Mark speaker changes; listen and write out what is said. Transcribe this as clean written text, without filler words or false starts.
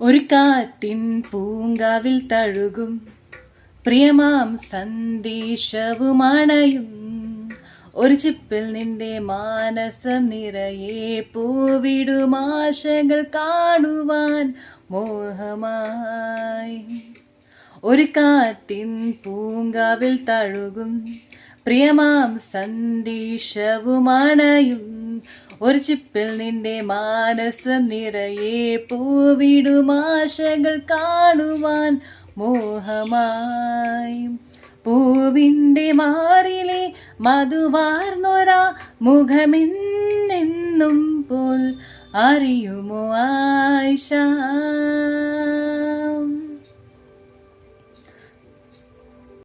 Speaker 1: ഒരു കാറ്റിൻ പൂങ്കാവിൽ തഴുകും പ്രിയമാം സന്ദേശവുമണയും ഒരു ചിപ്പിൽ നിന്റെ മാനസം നിറയെ പൂവിടുമാശകൾ കാണുവാൻ മോഹമായി. ഒരു കാറ്റിൻ പൂങ്കാവിൽ തഴുകും പ്രിയമാം സന്ദേശവുമണയും ഒരു ചിപ്പിൽ നിന്റെ മാനസം നിറയെ പൂവിടുമാശകൾ കാണുവാൻ മോഹമായി. പൂവിൻ്റെ മാറിലെ മധുവാർന്നൊരാ മുഖമെന്നെന്നും പോൽ അറിയുമോ ആയിഷ?